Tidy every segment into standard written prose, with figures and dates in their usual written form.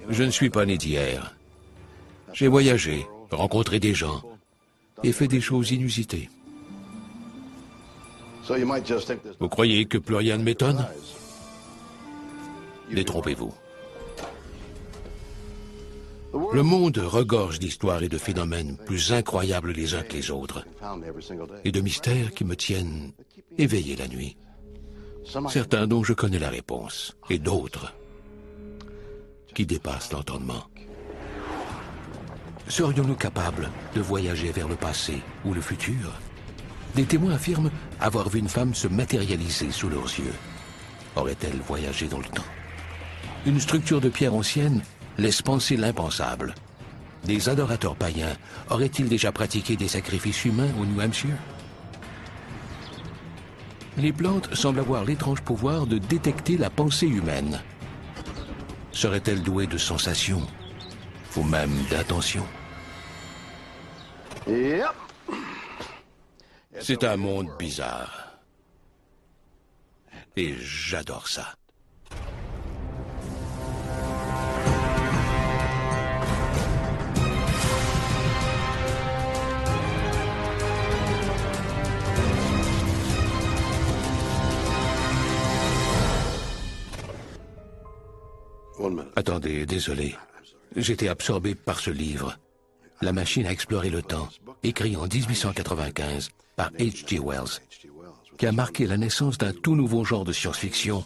Je ne suis pas né d'hier. J'ai voyagé, rencontré des gens et fait des choses inusitées. Vous croyez que plus rien ne m'étonne? Détrompez-vous. Le monde regorge d'histoires et de phénomènes plus incroyables les uns que les autres, et de mystères qui me tiennent éveillé la nuit. Certains dont je connais la réponse, et d'autres qui dépassent l'entendement. Serions-nous capables de voyager vers le passé ou le futur? Des témoins affirment avoir vu une femme se matérialiser sous leurs yeux. Aurait-elle voyagé dans le temps? Une structure de pierre ancienne laisse penser l'impensable. Des adorateurs païens auraient-ils déjà pratiqué des sacrifices humains au New Hampshire? Les plantes semblent avoir l'étrange pouvoir de détecter la pensée humaine. Seraient-elles douées de sensations ou même d'intentions? C'est un monde bizarre. Et j'adore ça. Attendez, désolé. J'étais absorbé par ce livre. La machine à explorer le temps, écrit en 1895 par H.G. Wells, qui a marqué la naissance d'un tout nouveau genre de science-fiction,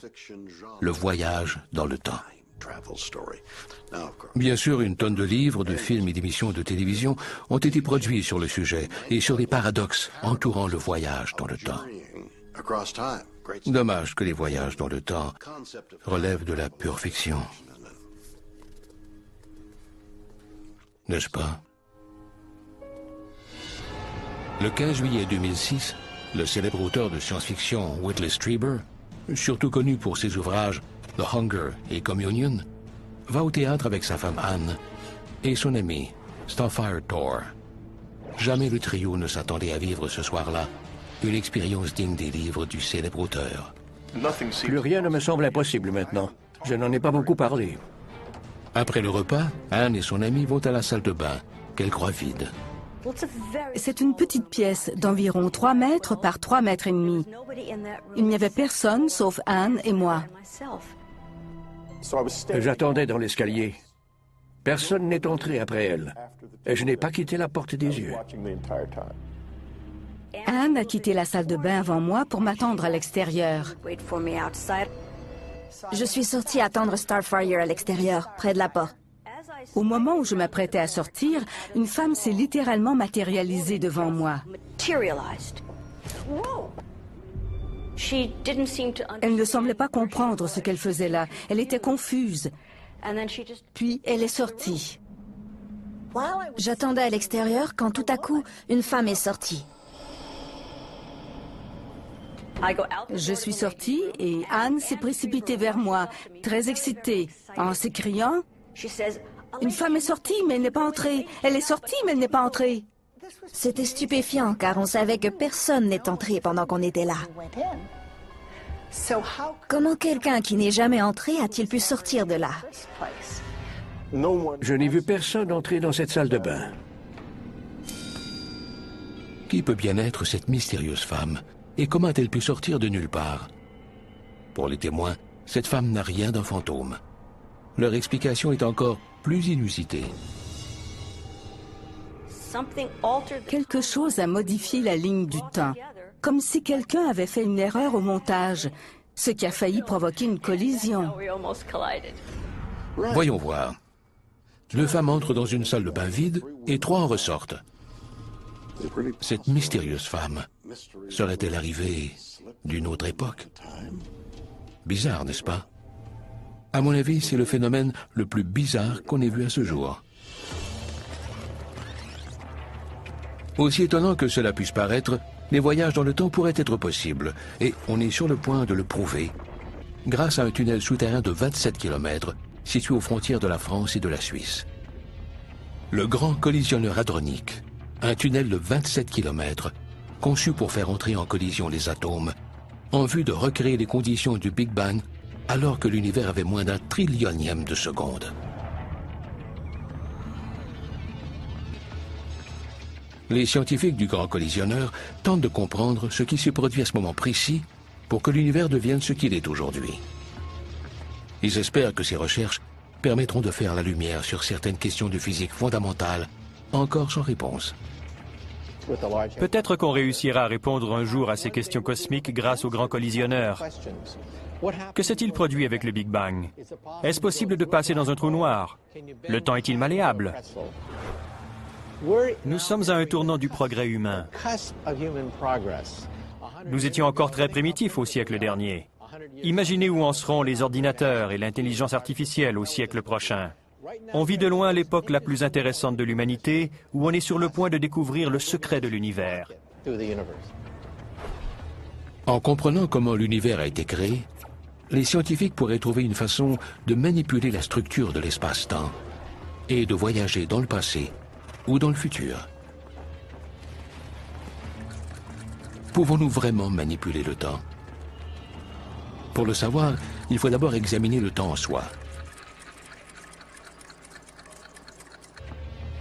le voyage dans le temps. Bien sûr, une tonne de livres, de films et d'émissions de télévision ont été produits sur le sujet et sur les paradoxes entourant le voyage dans le temps. Dommage que les voyages dans le temps relèvent de la pure fiction. N'est-ce pas? Le 15 juillet 2006, le célèbre auteur de science-fiction Whitley Strieber, surtout connu pour ses ouvrages The Hunger et Communion, va au théâtre avec sa femme Anne et son ami Starfire Thor. Jamais le trio ne s'attendait à vivre ce soir-là une expérience digne des livres du célèbre auteur. Plus rien ne me semble impossible maintenant. Je n'en ai pas beaucoup parlé. Après le repas, Anne et son ami vont à la salle de bain, qu'elle croit vide. C'est une petite pièce d'environ 3 mètres par 3 mètres et demi. Il n'y avait personne sauf Anne et moi. J'attendais dans l'escalier. Personne n'est entré après elle. Et je n'ai pas quitté la porte des yeux. Anne a quitté la salle de bain avant moi pour m'attendre à l'extérieur. Je suis sortie attendre Starfire à l'extérieur, près de la porte. Au moment où je m'apprêtais à sortir, une femme s'est littéralement matérialisée devant moi. Elle ne semblait pas comprendre ce qu'elle faisait là. Elle était confuse. Puis elle est sortie. J'attendais à l'extérieur quand tout à coup, une femme est sortie. Je suis sortie et Anne s'est précipitée vers moi, très excitée, en s'écriant « Une femme est sortie, mais elle n'est pas entrée. Elle est sortie, mais elle n'est pas entrée. » C'était stupéfiant, car on savait que personne n'est entré pendant qu'on était là. Comment quelqu'un qui n'est jamais entré a-t-il pu sortir de là? Je n'ai vu personne entrer dans cette salle de bain. Qui peut bien être cette mystérieuse femme? Et comment a-t-elle pu sortir de nulle part? Pour les témoins, cette femme n'a rien d'un fantôme. Leur explication est encore plus inusitée. Quelque chose a modifié la ligne du temps, comme si quelqu'un avait fait une erreur au montage, ce qui a failli provoquer une collision. Voyons voir. 2 femmes entrent dans une salle de bain vide et 3 en ressortent. Cette mystérieuse femme serait-elle arrivée d'une autre époque? Bizarre, n'est-ce pas? À mon avis, c'est le phénomène le plus bizarre qu'on ait vu à ce jour. Aussi étonnant que cela puisse paraître, les voyages dans le temps pourraient être possibles, et on est sur le point de le prouver, grâce à un tunnel souterrain de 27 km situé aux frontières de la France et de la Suisse. Le Grand Collisionneur Hadronique, un tunnel de 27 km, conçu pour faire entrer en collision les atomes, en vue de recréer les conditions du Big Bang alors que l'univers avait moins d'un trillionième de seconde. Les scientifiques du Grand Collisionneur tentent de comprendre ce qui s'est produit à ce moment précis pour que l'univers devienne ce qu'il est aujourd'hui. Ils espèrent que ces recherches permettront de faire la lumière sur certaines questions de physique fondamentales encore sans réponse. Peut-être qu'on réussira à répondre un jour à ces questions cosmiques grâce au Grand Collisionneur. Que s'est-il produit avec le Big Bang? Est-ce possible de passer dans un trou noir? Le temps est-il malléable? Nous sommes à un tournant du progrès humain. Nous étions encore très primitifs au siècle dernier. Imaginez où en seront les ordinateurs et l'intelligence artificielle au siècle prochain. On vit de loin l'époque la plus intéressante de l'humanité, où on est sur le point de découvrir le secret de l'univers. En comprenant comment l'univers a été créé, les scientifiques pourraient trouver une façon de manipuler la structure de l'espace-temps et de voyager dans le passé ou dans le futur. Pouvons-nous vraiment manipuler le temps? Pour le savoir, il faut d'abord examiner le temps en soi.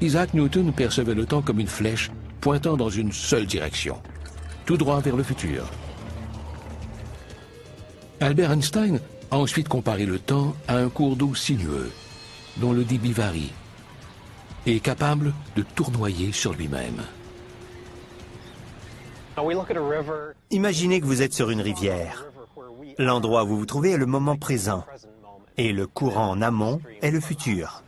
Isaac Newton percevait le temps comme une flèche pointant dans une seule direction, tout droit vers le futur. Albert Einstein a ensuite comparé le temps à un cours d'eau sinueux, dont le débit varie, et capable de tournoyer sur lui-même. Imaginez que vous êtes sur une rivière. L'endroit où vous vous trouvez est le moment présent, et le courant en amont est le futur.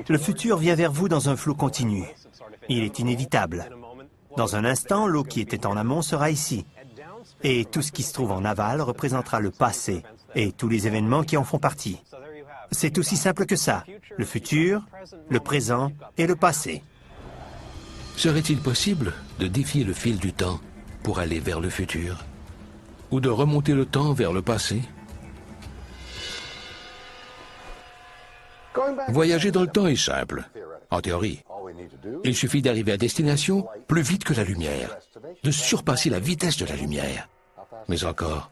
Le futur vient vers vous dans un flot continu. Il est inévitable. Dans un instant, l'eau qui était en amont sera ici. Et tout ce qui se trouve en aval représentera le passé et tous les événements qui en font partie. C'est aussi simple que ça. Le futur, le présent et le passé. Serait-il possible de défier le fil du temps pour aller vers le futur? Ou de remonter le temps vers le passé? Voyager dans le temps est simple, en théorie. Il suffit d'arriver à destination plus vite que la lumière, de surpasser la vitesse de la lumière. Mais encore,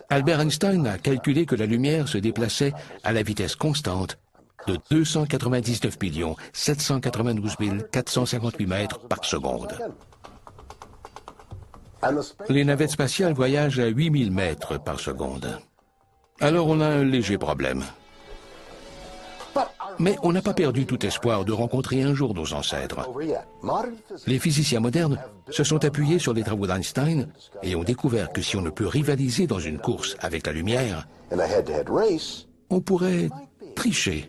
Albert Einstein a calculé que la lumière se déplaçait à la vitesse constante de 299 792 458 mètres par seconde. Les navettes spatiales voyagent à 8000 mètres par seconde. Alors on a un léger problème. Mais on n'a pas perdu tout espoir de rencontrer un jour nos ancêtres. Les physiciens modernes se sont appuyés sur les travaux d'Einstein et ont découvert que si on ne peut rivaliser dans une course avec la lumière, on pourrait tricher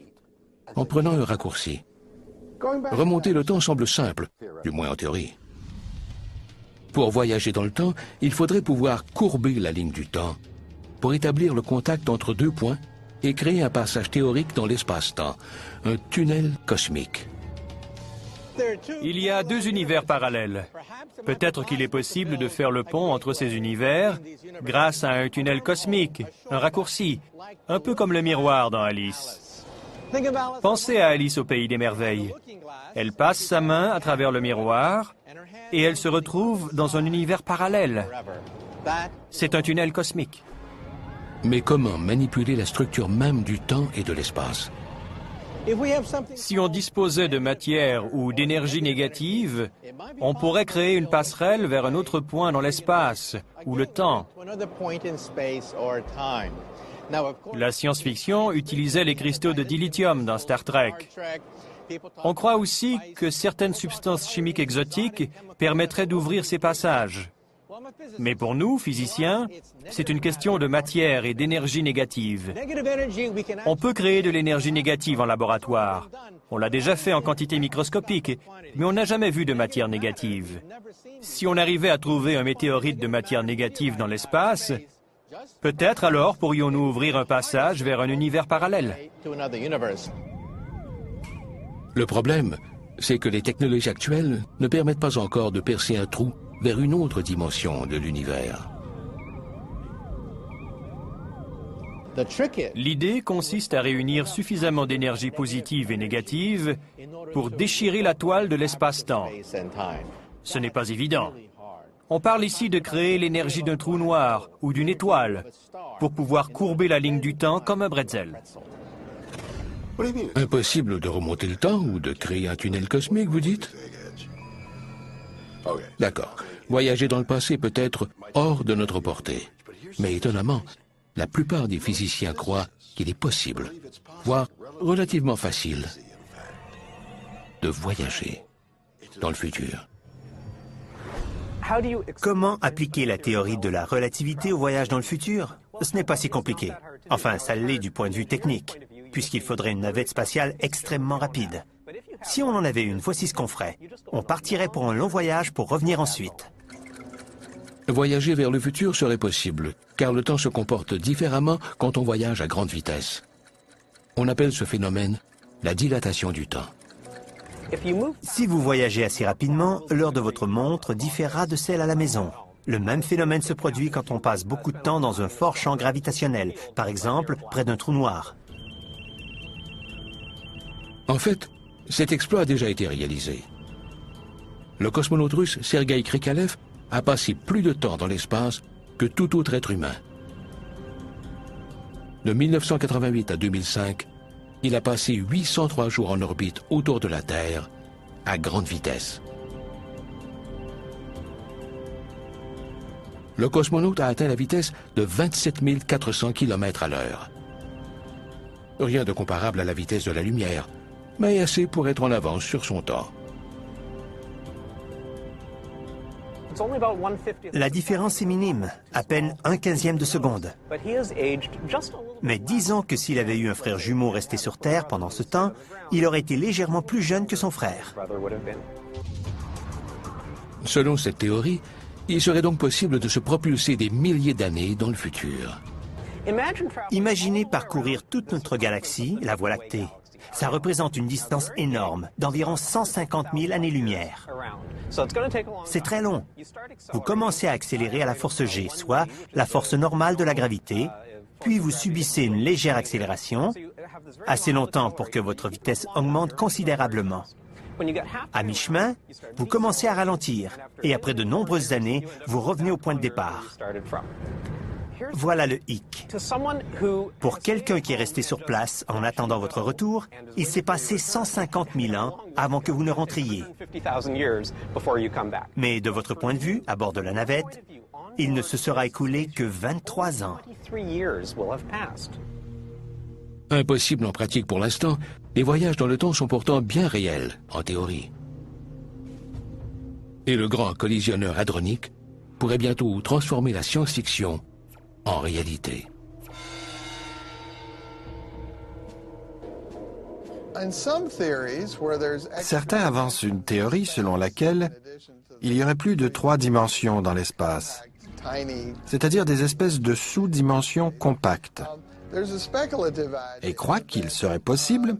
en prenant un raccourci. Remonter le temps semble simple, du moins en théorie. Pour voyager dans le temps, il faudrait pouvoir courber la ligne du temps pour établir le contact entre deux points et créer un passage théorique dans l'espace-temps, un tunnel cosmique. Il y a deux univers parallèles. Peut-être qu'il est possible de faire le pont entre ces univers grâce à un tunnel cosmique, un raccourci, un peu comme le miroir dans Alice. Pensez à Alice au pays des merveilles. Elle passe sa main à travers le miroir et elle se retrouve dans un univers parallèle. C'est un tunnel cosmique. Mais comment manipuler la structure même du temps et de l'espace? Si on disposait de matière ou d'énergie négative, on pourrait créer une passerelle vers un autre point dans l'espace ou le temps. La science-fiction utilisait les cristaux de dilithium dans Star Trek. On croit aussi que certaines substances chimiques exotiques permettraient d'ouvrir ces passages. Mais pour nous, physiciens, c'est une question de matière et d'énergie négative. On peut créer de l'énergie négative en laboratoire. On l'a déjà fait en quantité microscopique, mais on n'a jamais vu de matière négative. Si on arrivait à trouver un météorite de matière négative dans l'espace, peut-être alors pourrions-nous ouvrir un passage vers un univers parallèle. Le problème, c'est que les technologies actuelles ne permettent pas encore de percer un trou vers une autre dimension de l'univers. L'idée consiste à réunir suffisamment d'énergie positive et négative pour déchirer la toile de l'espace-temps. Ce n'est pas évident. On parle ici de créer l'énergie d'un trou noir ou d'une étoile pour pouvoir courber la ligne du temps comme un bretzel. Impossible de remonter le temps ou de créer un tunnel cosmique, vous dites? D'accord. Voyager dans le passé peut être hors de notre portée. Mais étonnamment, la plupart des physiciens croient qu'il est possible, voire relativement facile, de voyager dans le futur. Comment appliquer la théorie de la relativité au voyage dans le futur? Ce n'est pas si compliqué. Enfin, ça l'est du point de vue technique, puisqu'il faudrait une navette spatiale extrêmement rapide. Si on en avait une, voici ce qu'on ferait. On partirait pour un long voyage pour revenir ensuite. Voyager vers le futur serait possible, car le temps se comporte différemment quand on voyage à grande vitesse. On appelle ce phénomène la dilatation du temps. Si vous voyagez assez rapidement, l'heure de votre montre différera de celle à la maison. Le même phénomène se produit quand on passe beaucoup de temps dans un fort champ gravitationnel, par exemple près d'un trou noir. En fait, cet exploit a déjà été réalisé. Le cosmonaute russe Sergueï Krikalev a passé plus de temps dans l'espace que tout autre être humain. De 1988 à 2005, il a passé 803 jours en orbite autour de la Terre, à grande vitesse. Le cosmonaute a atteint la vitesse de 27 400 km à l'heure. Rien de comparable à la vitesse de la lumière, mais assez pour être en avance sur son temps. La différence est minime, à peine 1/15e de seconde. Mais disons que s'il avait eu un frère jumeau resté sur Terre pendant ce temps, il aurait été légèrement plus jeune que son frère. Selon cette théorie, il serait donc possible de se propulser des milliers d'années dans le futur. Imaginez parcourir toute notre galaxie, la Voie lactée. Ça représente une distance énorme, d'environ 150 000 années-lumière. C'est très long. Vous commencez à accélérer à la force G, soit la force normale de la gravité, puis vous subissez une légère accélération, assez longtemps pour que votre vitesse augmente considérablement. À mi-chemin, vous commencez à ralentir, et après de nombreuses années, vous revenez au point de départ. Voilà le hic. Pour quelqu'un qui est resté sur place en attendant votre retour, il s'est passé 150 000 ans avant que vous ne rentriez. Mais de votre point de vue, à bord de la navette, il ne se sera écoulé que 23 ans. Impossible en pratique pour l'instant, les voyages dans le temps sont pourtant bien réels, en théorie. Et le grand collisionneur hadronique pourrait bientôt transformer la science-fiction en réalité. Certains avancent une théorie selon laquelle il y aurait plus de 3 dimensions dans l'espace, c'est-à-dire des espèces de sous-dimensions compactes, et croient qu'il serait possible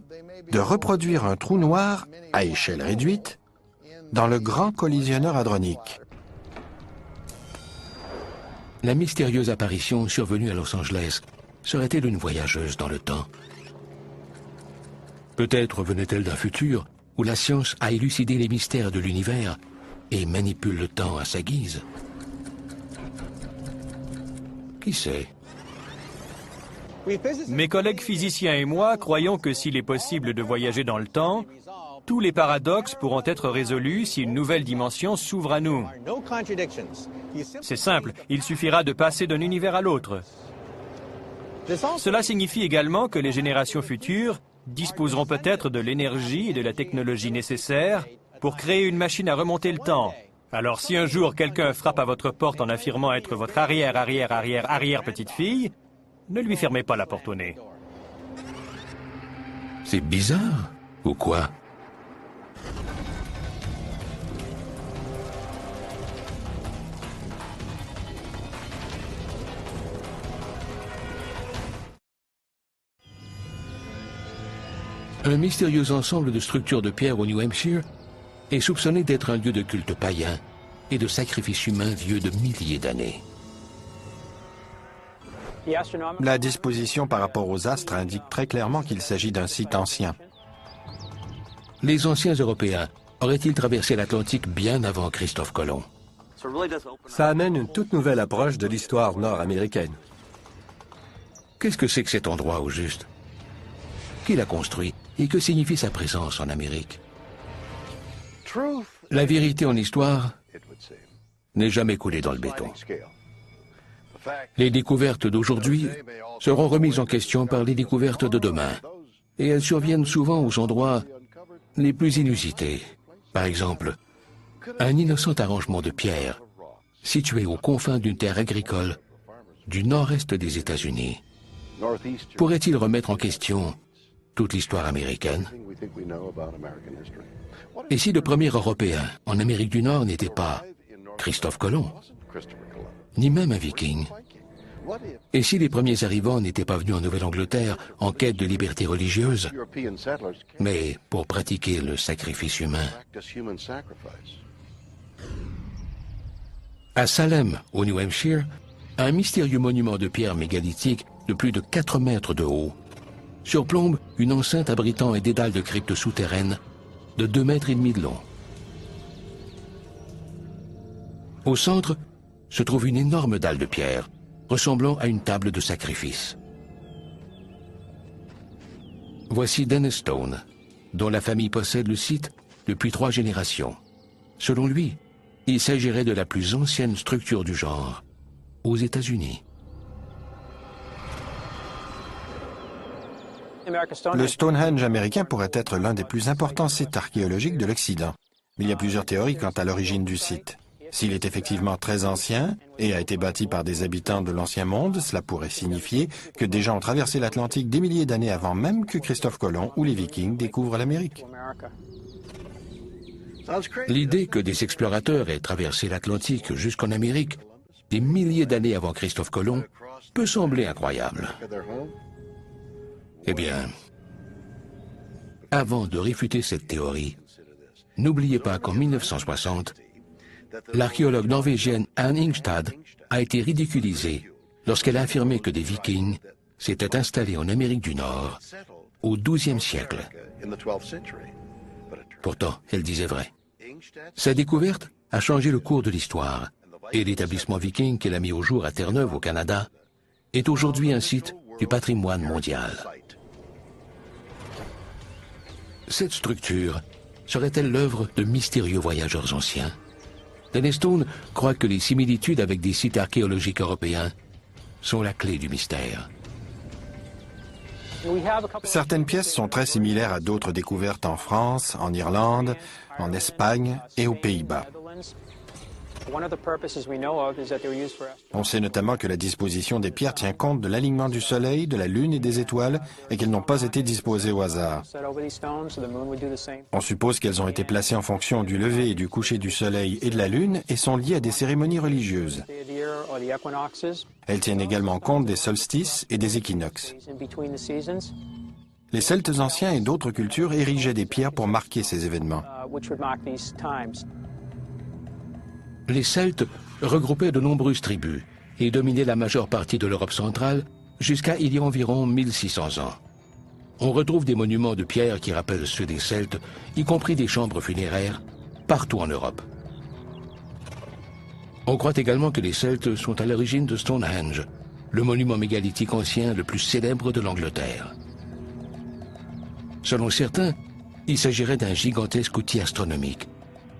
de reproduire un trou noir à échelle réduite dans le grand collisionneur hadronique. La mystérieuse apparition survenue à Los Angeles serait-elle une voyageuse dans le temps? Peut-être venait-elle d'un futur où la science a élucidé les mystères de l'univers et manipule le temps à sa guise. Qui sait? Mes collègues physiciens et moi croyons que s'il est possible de voyager dans le temps, tous les paradoxes pourront être résolus si une nouvelle dimension s'ouvre à nous. C'est simple, il suffira de passer d'un univers à l'autre. Cela signifie également que les générations futures disposeront peut-être de l'énergie et de la technologie nécessaires pour créer une machine à remonter le temps. Alors si un jour quelqu'un frappe à votre porte en affirmant être votre arrière-petite-fille, ne lui fermez pas la porte au nez. C'est bizarre, ou quoi? Un mystérieux ensemble de structures de pierre au New Hampshire est soupçonné d'être un lieu de culte païen et de sacrifices humains vieux de milliers d'années. La disposition par rapport aux astres indique très clairement qu'il s'agit d'un site ancien. Les anciens Européens auraient-ils traversé l'Atlantique bien avant Christophe Colomb? Ça amène une toute nouvelle approche de l'histoire nord-américaine. Qu'est-ce que c'est que cet endroit au juste? qui l'a construit et que signifie sa présence en Amérique. La vérité en histoire n'est jamais coulée dans le béton. Les découvertes d'aujourd'hui seront remises en question par les découvertes de demain, et elles surviennent souvent aux endroits les plus inusités. Par exemple, un innocent arrangement de pierre situé aux confins d'une terre agricole du nord-est des États-Unis pourrait-il remettre en question toute l'histoire américaine? Et si le premier Européen en Amérique du Nord n'était pas Christophe Colomb, ni même un Viking? Et si les premiers arrivants n'étaient pas venus en Nouvelle-Angleterre en quête de liberté religieuse, mais pour pratiquer le sacrifice humain? À Salem, au New Hampshire, un mystérieux monument de pierre mégalithique de plus de 4 mètres de haut surplombe une enceinte abritant un dédale de crypte souterraine de 2,5 mètres de long. Au centre se trouve une énorme dalle de pierre, ressemblant à une table de sacrifice. Voici Dennis Stone, dont la famille possède le site depuis 3 générations. Selon lui, il s'agirait de la plus ancienne structure du genre aux États-Unis. Le Stonehenge américain pourrait être l'un des plus importants sites archéologiques de l'Occident. Il y a plusieurs théories quant à l'origine du site. S'il est effectivement très ancien et a été bâti par des habitants de l'Ancien Monde, cela pourrait signifier que des gens ont traversé l'Atlantique des milliers d'années avant même que Christophe Colomb ou les Vikings découvrent l'Amérique. L'idée que des explorateurs aient traversé l'Atlantique jusqu'en Amérique des milliers d'années avant Christophe Colomb peut sembler incroyable. Eh bien, avant de réfuter cette théorie, n'oubliez pas qu'en 1960, l'archéologue norvégienne Anne Ingstad a été ridiculisée lorsqu'elle a affirmé que des Vikings s'étaient installés en Amérique du Nord au XIIe siècle. Pourtant, elle disait vrai. Sa découverte a changé le cours de l'histoire, et l'établissement viking qu'elle a mis au jour à Terre-Neuve, au Canada, est aujourd'hui un site du patrimoine mondial. Cette structure serait-elle l'œuvre de mystérieux voyageurs anciens? Dennis Stone croit que les similitudes avec des sites archéologiques européens sont la clé du mystère. Certaines pièces sont très similaires à d'autres découvertes en France, en Irlande, en Espagne et aux Pays-Bas. On sait notamment que la disposition des pierres tient compte de l'alignement du Soleil, de la Lune et des étoiles, et qu'elles n'ont pas été disposées au hasard. On suppose qu'elles ont été placées en fonction du lever et du coucher du Soleil et de la Lune et sont liées à des cérémonies religieuses. Elles tiennent également compte des solstices et des équinoxes. Les Celtes anciens et d'autres cultures érigeaient des pierres pour marquer ces événements. Les Celtes regroupaient de nombreuses tribus et dominaient la majeure partie de l'Europe centrale jusqu'à il y a environ 1600 ans. On retrouve des monuments de pierre qui rappellent ceux des Celtes, y compris des chambres funéraires, partout en Europe. On croit également que les Celtes sont à l'origine de Stonehenge, le monument mégalithique ancien le plus célèbre de l'Angleterre. Selon certains, il s'agirait d'un gigantesque outil astronomique,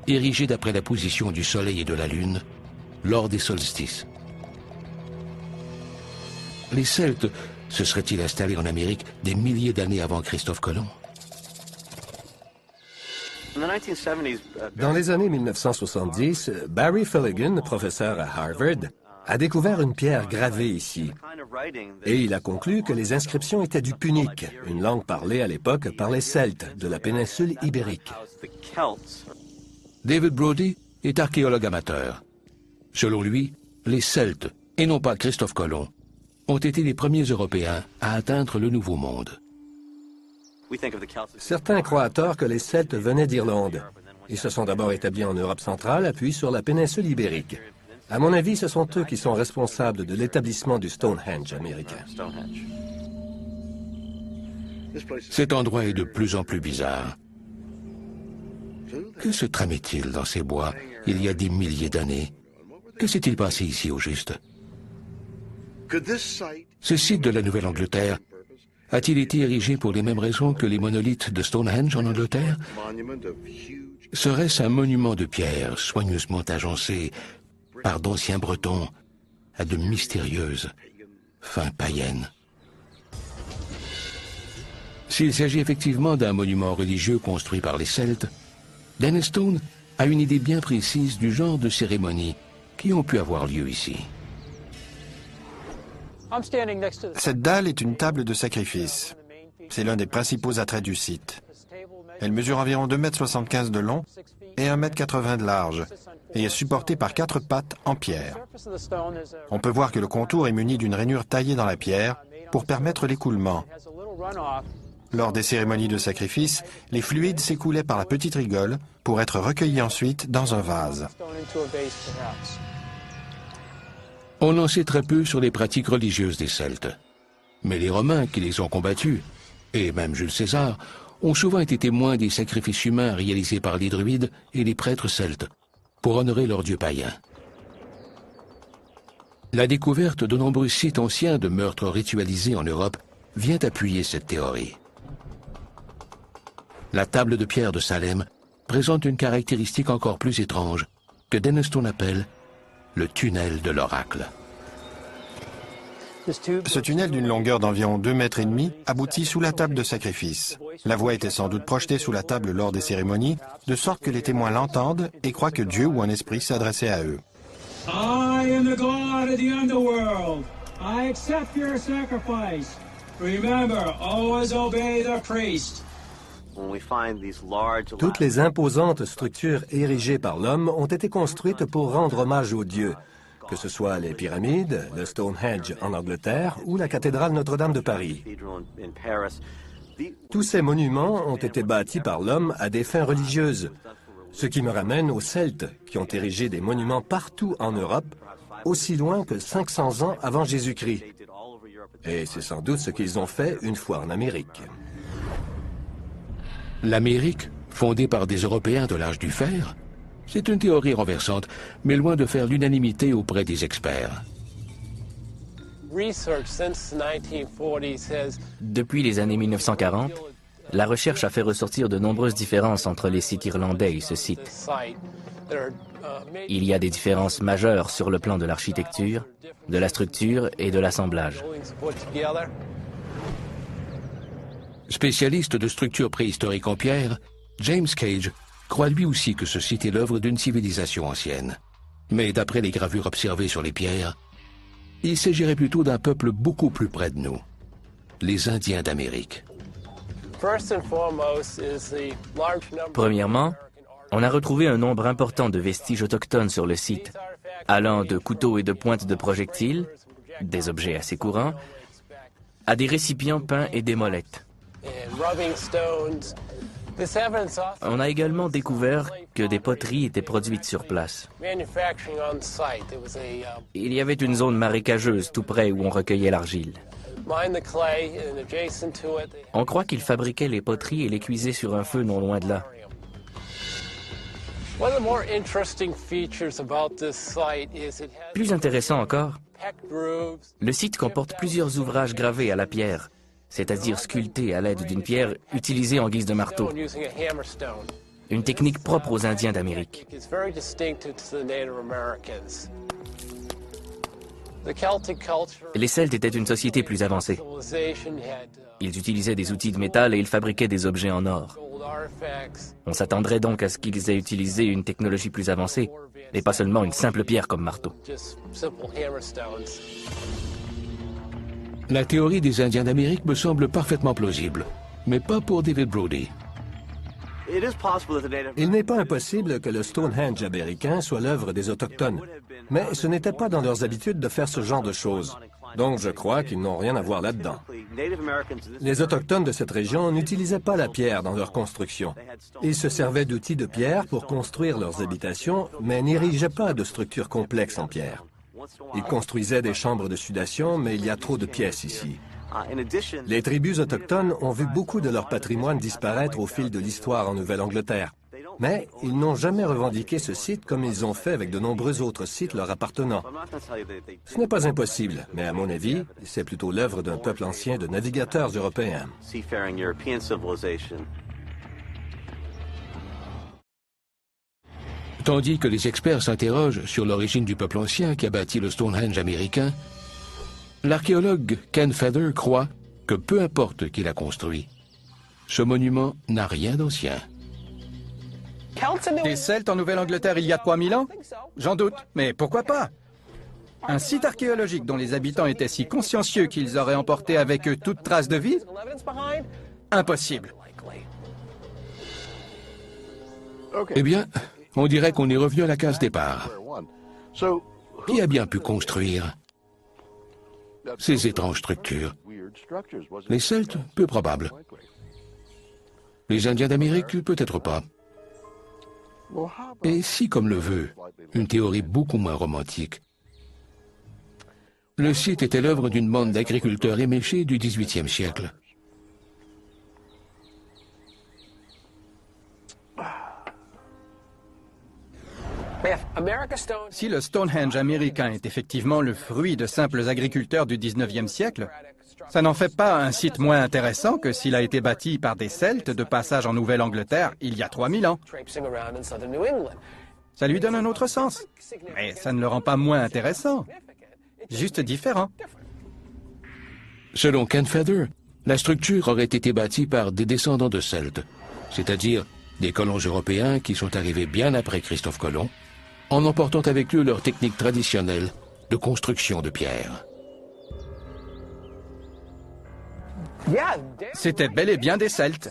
érigé d'après la position du Soleil et de la Lune lors des solstices. Les Celtes se seraient-ils installés en Amérique des milliers d'années avant Christophe Colomb? Dans les années 1970, Barry Filligan, professeur à Harvard, a découvert une pierre gravée ici. Et il a conclu que les inscriptions étaient du punique, une langue parlée à l'époque par les Celtes de la péninsule ibérique. David Brody est archéologue amateur. Selon lui, les Celtes, et non pas Christophe Colomb, ont été les premiers Européens à atteindre le Nouveau Monde. Certains croient à tort que les Celtes venaient d'Irlande. Ils se sont d'abord établis en Europe centrale, puis sur la péninsule ibérique. À mon avis, ce sont eux qui sont responsables de l'établissement du Stonehenge américain. Cet endroit est de plus en plus bizarre. Que se tramait-il dans ces bois il y a des milliers d'années? Que s'est-il passé ici au juste? Ce site de la Nouvelle-Angleterre A-t-il été érigé pour les mêmes raisons que les monolithes de Stonehenge en Angleterre? Serait-ce un monument de pierre soigneusement agencé par d'anciens Bretons à de mystérieuses fins païennes? S'il s'agit effectivement d'un monument religieux construit par les Celtes, Dennis Stone a une idée bien précise du genre de cérémonies qui ont pu avoir lieu ici. Cette dalle est une table de sacrifice. C'est l'un des principaux attraits du site. Elle mesure environ 2,75 m de long et 1,80 m de large et est supportée par 4 pattes en pierre. On peut voir que le contour est muni d'une rainure taillée dans la pierre pour permettre l'écoulement. Lors des cérémonies de sacrifice, les fluides s'écoulaient par la petite rigole pour être recueillis ensuite dans un vase. On en sait très peu sur les pratiques religieuses des Celtes. Mais les Romains qui les ont combattus, et même Jules César, ont souvent été témoins des sacrifices humains réalisés par les druides et les prêtres celtes pour honorer leurs dieux païens. La découverte de nombreux sites anciens de meurtres ritualisés en Europe vient appuyer cette théorie. La table de pierre de Salem présente une caractéristique encore plus étrange que Dennis Stone appelle le tunnel de l'oracle. Ce tunnel d'une longueur d'environ 2,5 m aboutit sous la table de sacrifice. La voix était sans doute projetée sous la table lors des cérémonies, de sorte que les témoins l'entendent et croient que Dieu ou un esprit s'adressait à eux. I am the God of the underworld. I accept your sacrifice. Remember, always obey the priest. Toutes les imposantes structures érigées par l'homme ont été construites pour rendre hommage aux dieux, que ce soit les pyramides, le Stonehenge en Angleterre ou la cathédrale Notre-Dame de Paris. Tous ces monuments ont été bâtis par l'homme à des fins religieuses, ce qui me ramène aux Celtes qui ont érigé des monuments partout en Europe, aussi loin que 500 ans avant Jésus-Christ. Et c'est sans doute ce qu'ils ont fait une fois en Amérique. L'Amérique, fondée par des Européens de l'âge du fer, c'est une théorie renversante, mais loin de faire l'unanimité auprès des experts. Depuis les années 1940, la recherche a fait ressortir de nombreuses différences entre les sites irlandais et ce site. Il y a des différences majeures sur le plan de l'architecture, de la structure et de l'assemblage. Spécialiste de structures préhistoriques en pierre, James Cage croit lui aussi que ce site est l'œuvre d'une civilisation ancienne. Mais d'après les gravures observées sur les pierres, il s'agirait plutôt d'un peuple beaucoup plus près de nous, les Indiens d'Amérique. Premièrement, on a retrouvé un nombre important de vestiges autochtones sur le site, allant de couteaux et de pointes de projectiles, des objets assez courants, à des récipients peints et des molettes. On a également découvert que des poteries étaient produites sur place. Il y avait une zone marécageuse tout près où on recueillait l'argile. On croit qu'ils fabriquaient les poteries et les cuisaient sur un feu non loin de là. Plus intéressant encore, le site comporte plusieurs ouvrages gravés à la pierre, c'est-à-dire sculptés à l'aide d'une pierre utilisée en guise de marteau. Une technique propre aux Indiens d'Amérique. Les Celtes étaient une société plus avancée. Ils utilisaient des outils de métal et ils fabriquaient des objets en or. On s'attendrait donc à ce qu'ils aient utilisé une technologie plus avancée, et pas seulement une simple pierre comme marteau. La théorie des Indiens d'Amérique me semble parfaitement plausible, mais pas pour David Brody. Il n'est pas impossible que le Stonehenge américain soit l'œuvre des Autochtones, mais ce n'était pas dans leurs habitudes de faire ce genre de choses. Donc je crois qu'ils n'ont rien à voir là-dedans. Les Autochtones de cette région n'utilisaient pas la pierre dans leur construction. Ils se servaient d'outils de pierre pour construire leurs habitations, mais n'érigeaient pas de structures complexes en pierre. Ils construisaient des chambres de sudation, mais il y a trop de pièces ici. Les tribus autochtones ont vu beaucoup de leur patrimoine disparaître au fil de l'histoire en Nouvelle-Angleterre. Mais ils n'ont jamais revendiqué ce site comme ils ont fait avec de nombreux autres sites leur appartenant. Ce n'est pas impossible, mais à mon avis, c'est plutôt l'œuvre d'un peuple ancien de navigateurs européens. Tandis que les experts s'interrogent sur l'origine du peuple ancien qui a bâti le Stonehenge américain, l'archéologue Ken Fether croit que peu importe qui l'a construit, ce monument n'a rien d'ancien. Des Celtes en Nouvelle-Angleterre il y a 3000 ans? J'en doute, mais pourquoi pas? Un site archéologique dont les habitants étaient si consciencieux qu'ils auraient emporté avec eux toute trace de vie? Impossible. Eh bien, on dirait qu'on est revenu à la case départ. Qui a bien pu construire ces étranges structures? Les Celtes, peu probable. Les Indiens d'Amérique, peut-être pas. Et si, comme le veut une théorie beaucoup moins romantique, le site était l'œuvre d'une bande d'agriculteurs éméchés du XVIIIe siècle? Si le Stonehenge américain est effectivement le fruit de simples agriculteurs du 19e siècle, ça n'en fait pas un site moins intéressant que s'il a été bâti par des Celtes de passage en Nouvelle-Angleterre il y a 3000 ans. Ça lui donne un autre sens, mais ça ne le rend pas moins intéressant, juste différent. Selon Ken Fether, la structure aurait été bâtie par des descendants de Celtes, c'est-à-dire des colons européens qui sont arrivés bien après Christophe Colomb, en emportant avec eux leur technique traditionnelle de construction de pierre. C'était bel et bien des Celtes,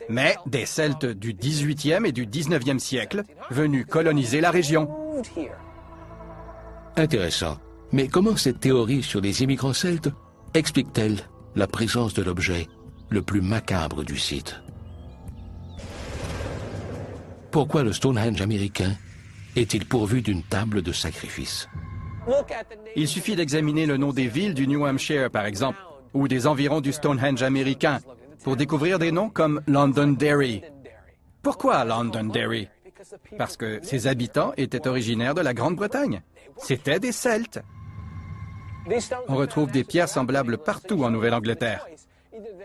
mais des Celtes du 18e et du 19e siècle, venus coloniser la région. Intéressant. Mais comment cette théorie sur les immigrants celtes explique-t-elle la présence de l'objet le plus macabre du site? Pourquoi le Stonehenge américain est-il pourvu d'une table de sacrifice? Il suffit d'examiner le nom des villes du New Hampshire, par exemple, ou des environs du Stonehenge américain, pour découvrir des noms comme Londonderry. Pourquoi Londonderry? Parce que ses habitants étaient originaires de la Grande-Bretagne. C'étaient des Celtes. On retrouve des pierres semblables partout en Nouvelle-Angleterre.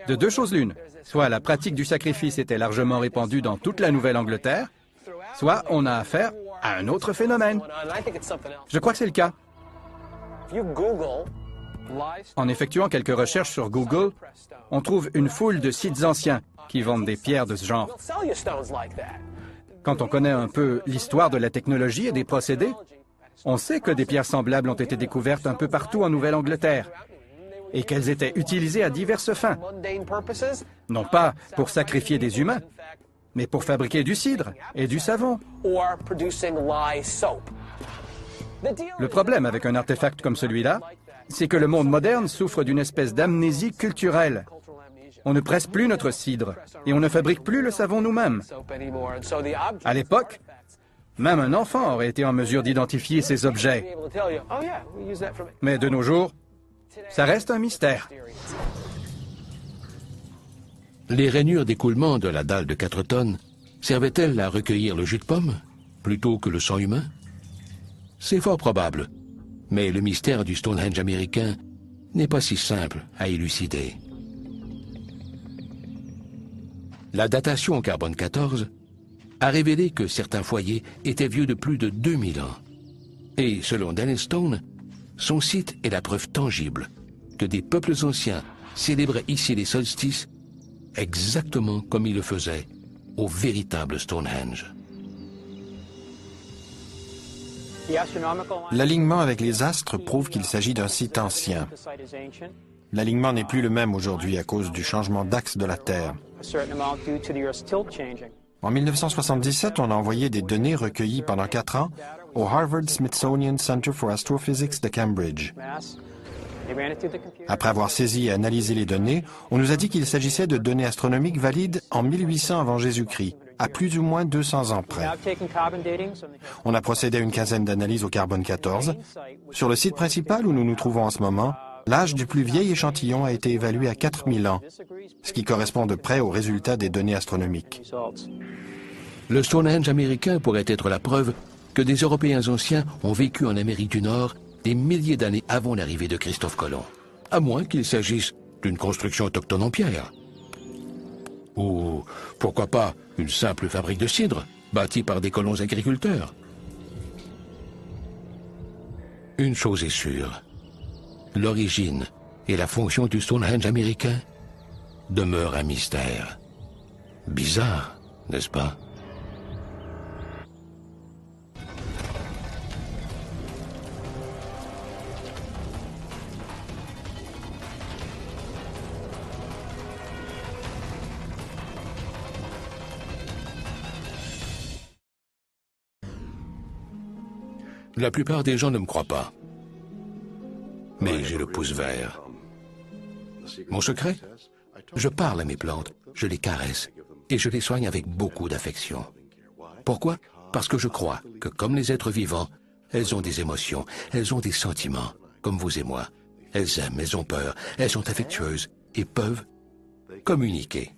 De deux choses l'une, soit la pratique du sacrifice était largement répandue dans toute la Nouvelle-Angleterre, soit on a affaire à un autre phénomène. Je crois que c'est le cas. En effectuant quelques recherches sur Google, on trouve une foule de sites anciens qui vendent des pierres de ce genre. Quand on connaît un peu l'histoire de la technologie et des procédés, on sait que des pierres semblables ont été découvertes un peu partout en Nouvelle-Angleterre et qu'elles étaient utilisées à diverses fins. Non pas pour sacrifier des humains, mais pour fabriquer du cidre et du savon. Le problème avec un artefact comme celui-là, c'est que le monde moderne souffre d'une espèce d'amnésie culturelle. On ne presse plus notre cidre et on ne fabrique plus le savon nous-mêmes. À l'époque, même un enfant aurait été en mesure d'identifier ces objets. Mais de nos jours, ça reste un mystère. Les rainures d'écoulement de la dalle de 4 tonnes servaient-elles à recueillir le jus de pomme plutôt que le sang humain? C'est fort probable, mais le mystère du Stonehenge américain n'est pas si simple à élucider. La datation au carbone 14 a révélé que certains foyers étaient vieux de plus de 2000 ans. Et selon Dennis Stone, son site est la preuve tangible que des peuples anciens célébraient ici les solstices exactement comme ils le faisaient au véritable Stonehenge. L'alignement avec les astres prouve qu'il s'agit d'un site ancien. L'alignement n'est plus le même aujourd'hui à cause du changement d'axe de la Terre. En 1977, on a envoyé des données recueillies pendant 4 ans au Harvard-Smithsonian Center for Astrophysics de Cambridge. Après avoir saisi et analysé les données, on nous a dit qu'il s'agissait de données astronomiques valides en 1800 avant Jésus-Christ, à plus ou moins 200 ans près. On a procédé à une quinzaine d'analyses au carbone 14. Sur le site principal où nous nous trouvons en ce moment, l'âge du plus vieil échantillon a été évalué à 4000 ans, ce qui correspond de près aux résultats des données astronomiques. Le Stonehenge américain pourrait être la preuve que des Européens anciens ont vécu en Amérique du Nord des milliers d'années avant l'arrivée de Christophe Colomb, à moins qu'il s'agisse d'une construction autochtone en pierre. Ou, pourquoi pas, une simple fabrique de cidre, bâtie par des colons agriculteurs. Une chose est sûre, l'origine et la fonction du Stonehenge américain demeurent un mystère. Bizarre, n'est-ce pas? La plupart des gens ne me croient pas. Mais j'ai le pouce vert. Mon secret? Je parle à mes plantes, je les caresse et je les soigne avec beaucoup d'affection. Pourquoi? Parce que je crois que comme les êtres vivants, elles ont des émotions, elles ont des sentiments, comme vous et moi. Elles aiment, elles ont peur, elles sont affectueuses et peuvent communiquer.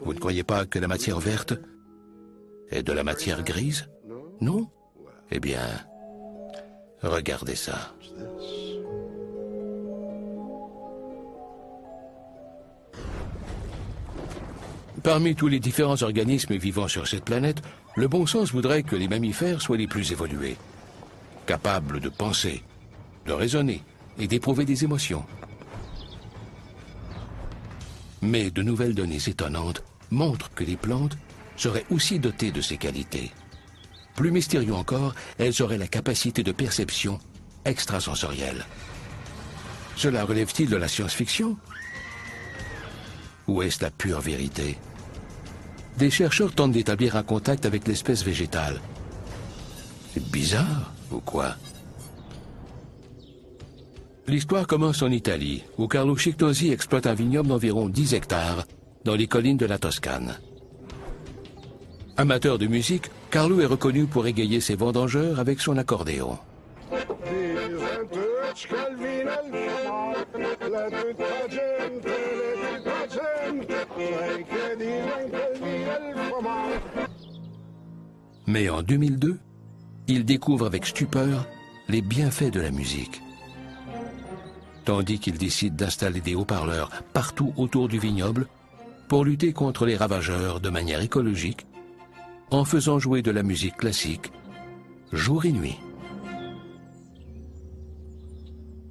Vous ne croyez pas que la matière verte est de la matière grise? Non? Eh bien, regardez ça. Parmi tous les différents organismes vivant sur cette planète, le bon sens voudrait que les mammifères soient les plus évolués, capables de penser, de raisonner et d'éprouver des émotions. Mais de nouvelles données étonnantes montrent que les plantes seraient aussi dotées de ces qualités. Plus mystérieux encore, elles auraient la capacité de perception extrasensorielle. Cela relève-t-il de la science-fiction? Ou est-ce la pure vérité? Des chercheurs tentent d'établir un contact avec l'espèce végétale. C'est bizarre, ou quoi? L'histoire commence en Italie, où Carlo Cictosi exploite un vignoble d'environ 10 hectares dans les collines de la Toscane. Amateur de musique, Carlo est reconnu pour égayer ses vendangeurs avec son accordéon. Mais en 2002, il découvre avec stupeur les bienfaits de la musique. Tandis qu'il décide d'installer des haut-parleurs partout autour du vignoble pour lutter contre les ravageurs de manière écologique, en faisant jouer de la musique classique, jour et nuit.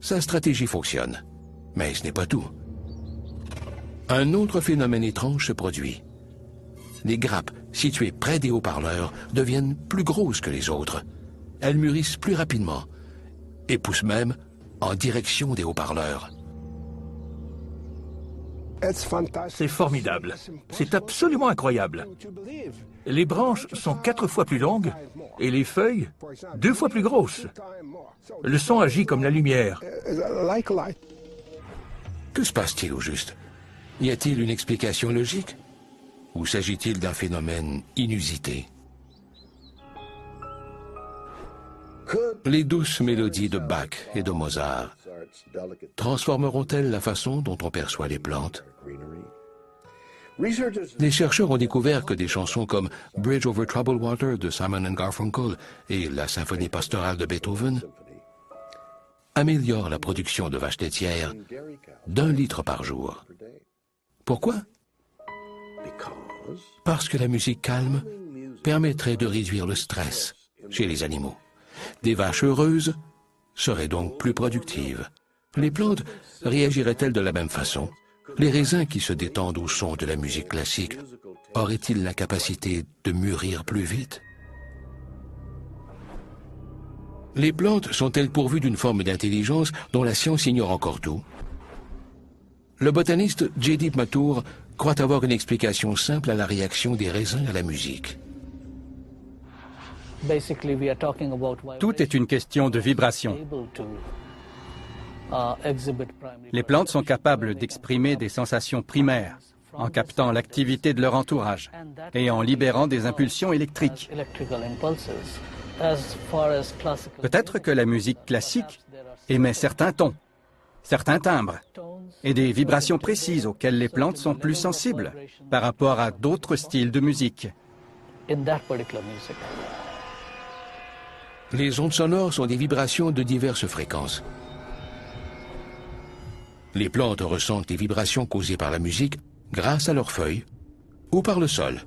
Sa stratégie fonctionne, mais ce n'est pas tout. Un autre phénomène étrange se produit. Les grappes situées près des haut-parleurs deviennent plus grosses que les autres. Elles mûrissent plus rapidement et poussent même en direction des haut-parleurs. C'est formidable. C'est absolument incroyable. Les branches sont 4 fois plus longues et les feuilles 2 fois plus grosses. Le son agit comme la lumière. Que se passe-t-il au juste? Y a-t-il une explication logique? Ou s'agit-il d'un phénomène inusité? Les douces mélodies de Bach et de Mozart transformeront-elles la façon dont on perçoit les plantes? Les chercheurs ont découvert que des chansons comme Bridge over Troubled Water de Simon & Garfunkel et la symphonie pastorale de Beethoven améliorent la production de vaches laitières d'1 litre par jour. Pourquoi? Parce que la musique calme permettrait de réduire le stress chez les animaux. Des vaches heureuses seraient donc plus productives. Les plantes réagiraient-elles de la même façon? Les raisins qui se détendent au son de la musique classique auraient-ils la capacité de mûrir plus vite? Les plantes sont-elles pourvues d'une forme d'intelligence dont la science ignore encore tout? Le botaniste Jaideep Mathur croit avoir une explication simple à la réaction des raisins à la musique. Tout est une question de vibration. Les plantes sont capables d'exprimer des sensations primaires en captant l'activité de leur entourage et en libérant des impulsions électriques. Peut-être que la musique classique émet certains tons, certains timbres et des vibrations précises auxquelles les plantes sont plus sensibles par rapport à d'autres styles de musique. Les ondes sonores sont des vibrations de diverses fréquences. Les plantes ressentent les vibrations causées par la musique grâce à leurs feuilles ou par le sol.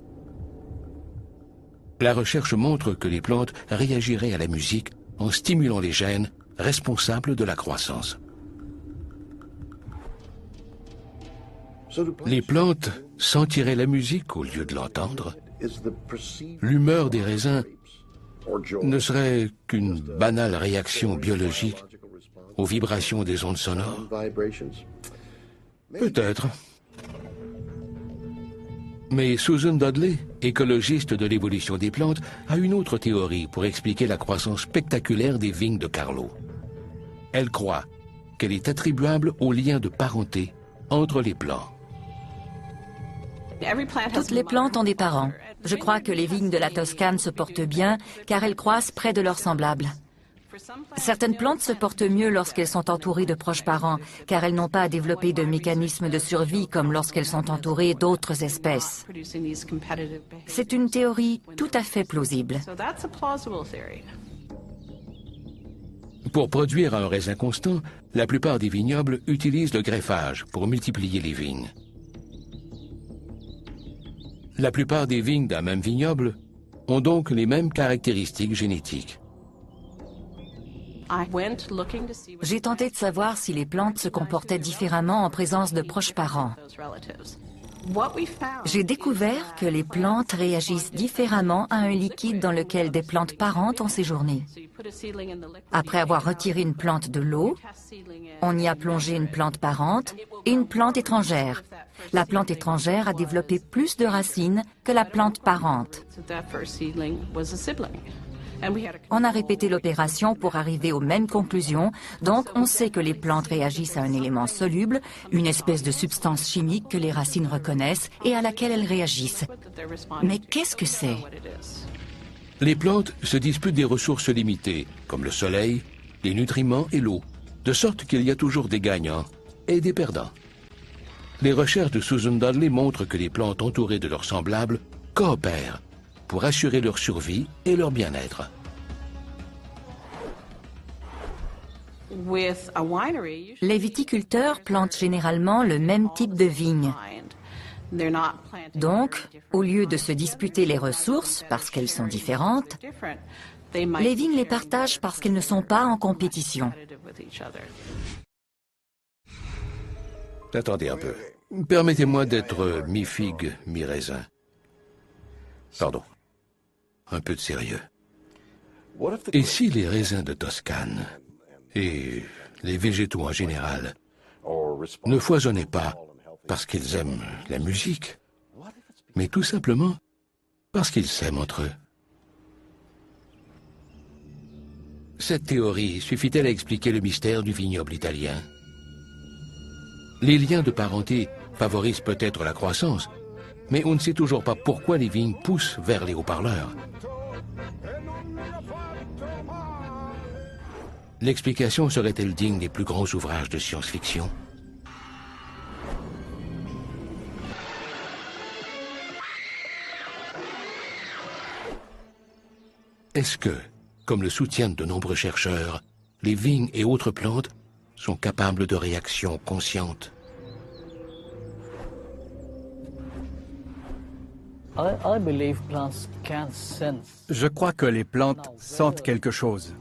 La recherche montre que les plantes réagiraient à la musique en stimulant les gènes responsables de la croissance. Les plantes sentiraient la musique au lieu de l'entendre. L'humeur des raisins ne serait qu'une banale réaction biologique aux vibrations des ondes sonores? Peut-être. Mais Susan Dudley, écologiste de l'évolution des plantes, a une autre théorie pour expliquer la croissance spectaculaire des vignes de Carlow. Elle croit qu'elle est attribuable au lien de parenté entre les plants. Toutes les plantes ont des parents. Je crois que les vignes de la Toscane se portent bien car elles croissent près de leurs semblables. Certaines plantes se portent mieux lorsqu'elles sont entourées de proches parents, car elles n'ont pas à développer de mécanismes de survie comme lorsqu'elles sont entourées d'autres espèces. C'est une théorie tout à fait plausible. Pour produire un raisin constant, la plupart des vignobles utilisent le greffage pour multiplier les vignes. La plupart des vignes d'un même vignoble ont donc les mêmes caractéristiques génétiques. J'ai tenté de savoir si les plantes se comportaient différemment en présence de proches parents. J'ai découvert que les plantes réagissent différemment à un liquide dans lequel des plantes parentes ont séjourné. Après avoir retiré une plante de l'eau, on y a plongé une plante parente et une plante étrangère. La plante étrangère a développé plus de racines que la plante parente. On a répété l'opération pour arriver aux mêmes conclusions, donc on sait que les plantes réagissent à un élément soluble, une espèce de substance chimique que les racines reconnaissent et à laquelle elles réagissent. Mais qu'est-ce que c'est? Les plantes se disputent des ressources limitées, comme le soleil, les nutriments et l'eau, de sorte qu'il y a toujours des gagnants et des perdants. Les recherches de Susan Dudley montrent que les plantes entourées de leurs semblables coopèrent pour assurer leur survie et leur bien-être. Les viticulteurs plantent généralement le même type de vigne. Donc, au lieu de se disputer les ressources parce qu'elles sont différentes, les vignes les partagent parce qu'elles ne sont pas en compétition. Attendez un peu. Permettez-moi d'être mi-figue, mi-raisin. Pardon. Un peu de sérieux. Et si les raisins de Toscane et les végétaux en général ne foisonnaient pas parce qu'ils aiment la musique, mais tout simplement parce qu'ils s'aiment entre eux? Cette théorie suffit-elle à expliquer le mystère du vignoble italien? Les liens de parenté favorisent peut-être la croissance, mais on ne sait toujours pas pourquoi les vignes poussent vers les haut-parleurs. L'explication serait-elle digne des plus grands ouvrages de science-fiction? Est-ce que, comme le soutiennent de nombreux chercheurs, les vignes et autres plantes sont capables de réactions conscientes? Je crois que les plantes sentent quelque chose.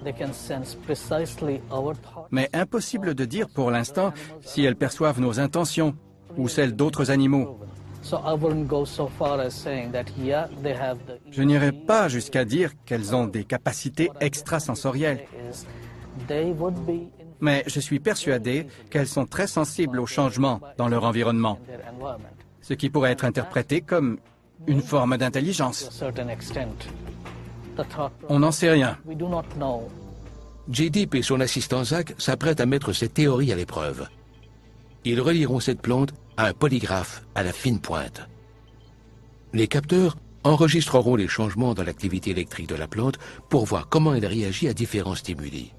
Mais impossible de dire pour l'instant si elles perçoivent nos intentions ou celles d'autres animaux. Je n'irai pas jusqu'à dire qu'elles ont des capacités extrasensorielles. Mais je suis persuadé qu'elles sont très sensibles aux changements dans leur environnement, ce qui pourrait être interprété comme une forme d'intelligence. On n'en sait rien. J. Deep et son assistant Zach s'apprêtent à mettre cette théorie à l'épreuve. Ils relieront cette plante à un polygraphe à la fine pointe. Les capteurs enregistreront les changements dans l'activité électrique de la plante pour voir comment elle réagit à différents stimuli.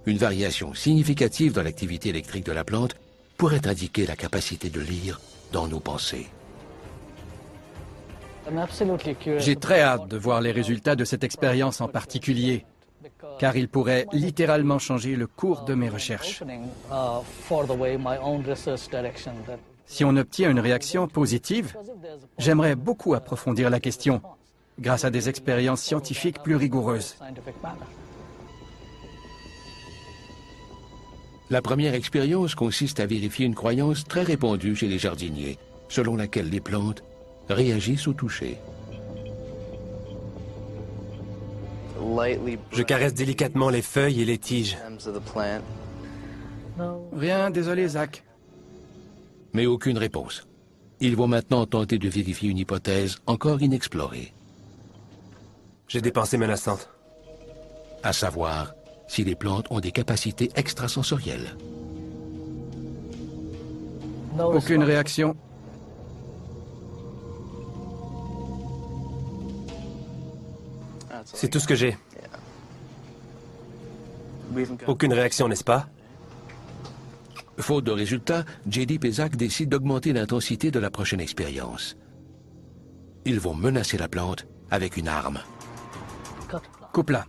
Une variation significative dans l'activité électrique de la plante pourrait indiquer la capacité de lire dans nos pensées. J'ai très hâte de voir les résultats de cette expérience en particulier, car il pourrait littéralement changer le cours de mes recherches. Si on obtient une réaction positive, j'aimerais beaucoup approfondir la question grâce à des expériences scientifiques plus rigoureuses. La première expérience consiste à vérifier une croyance très répandue chez les jardiniers, selon laquelle les plantes réagissent au toucher. Je caresse délicatement les feuilles et les tiges. Rien, désolé, Zach. Mais aucune réponse. Ils vont maintenant tenter de vérifier une hypothèse encore inexplorée. J'ai des pensées menaçantes. À savoir si les plantes ont des capacités extrasensorielles. Aucune réaction. C'est tout ce que j'ai. Aucune réaction, n'est-ce pas? Faute de résultats, J.D. et Zach décident d'augmenter l'intensité de la prochaine expérience. Ils vont menacer la plante avec une arme. Coupe-la.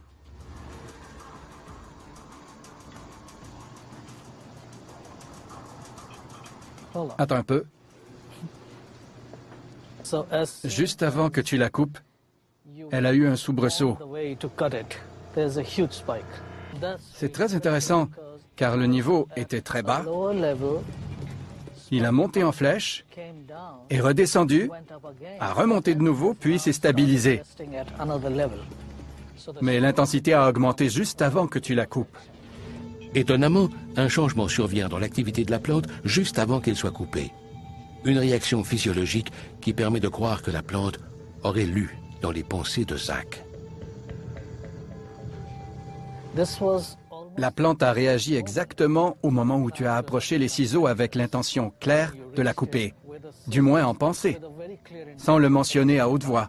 Attends un peu. Juste avant que tu la coupes, elle a eu un soubresaut. C'est très intéressant, car le niveau était très bas. Il a monté en flèche, est redescendu, a remonté de nouveau, puis s'est stabilisé. Mais l'intensité a augmenté juste avant que tu la coupes. Étonnamment, un changement survient dans l'activité de la plante juste avant qu'elle soit coupée. Une réaction physiologique qui permet de croire que la plante aurait lu dans les pensées de Zach. La plante a réagi exactement au moment où tu as approché les ciseaux avec l'intention claire de la couper, du moins en pensée, sans le mentionner à haute voix.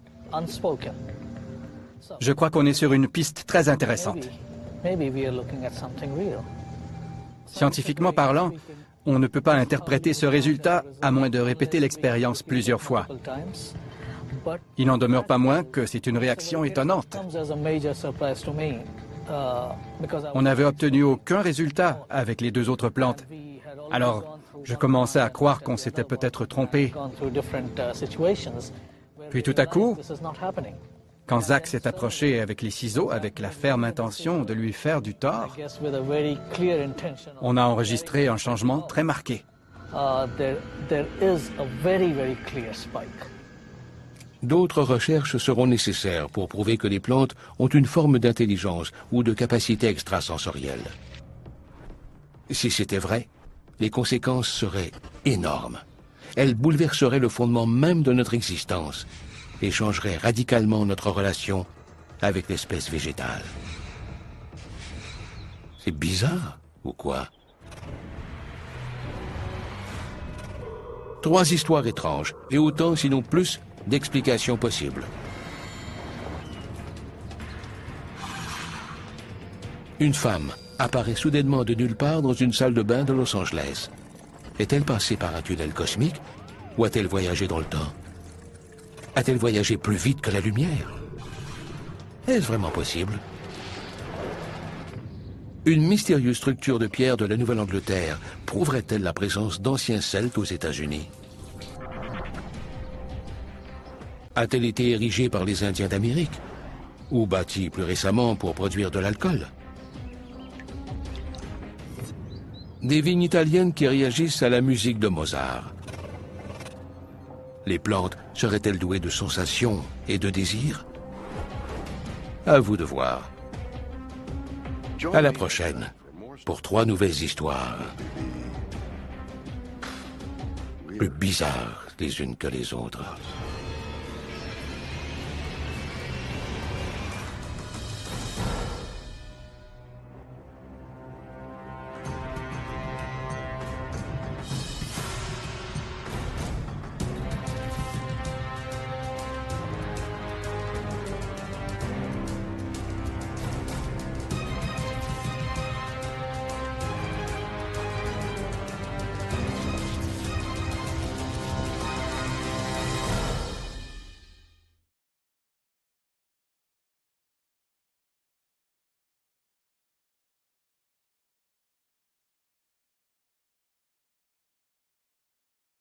Je crois qu'on est sur une piste très intéressante. Scientifiquement parlant, on ne peut pas interpréter ce résultat à moins de répéter l'expérience plusieurs fois. Il n'en demeure pas moins que c'est une réaction étonnante. On n'avait obtenu aucun résultat avec les deux autres plantes. Alors, je commençais à croire qu'on s'était peut-être trompé. Puis tout à coup, quand Zach s'est approché avec les ciseaux, avec la ferme intention de lui faire du tort, on a enregistré un changement très marqué. D'autres recherches seront nécessaires pour prouver que les plantes ont une forme d'intelligence ou de capacité extrasensorielle. Si c'était vrai, les conséquences seraient énormes. Elles bouleverseraient le fondement même de notre existence et changeraient radicalement notre relation avec l'espèce végétale. C'est bizarre, ou quoi? 3 histoires étranges, et autant, sinon plus, d'explications possibles. Une femme apparaît soudainement de nulle part dans une salle de bain de Los Angeles. Est-elle passée par un tunnel cosmique ou a-t-elle voyagé dans le temps? A-t-elle voyagé plus vite que la lumière? Est-ce vraiment possible? Une mystérieuse structure de pierre de la Nouvelle-Angleterre prouverait-elle la présence d'anciens Celtes aux États-Unis? A-t-elle été érigée par les Indiens d'Amérique? Ou bâtie plus récemment pour produire de l'alcool? Des vignes italiennes qui réagissent à la musique de Mozart. Les plantes seraient-elles douées de sensations et de désirs? À vous de voir. À la prochaine, pour 3 nouvelles histoires. Plus bizarres les unes que les autres.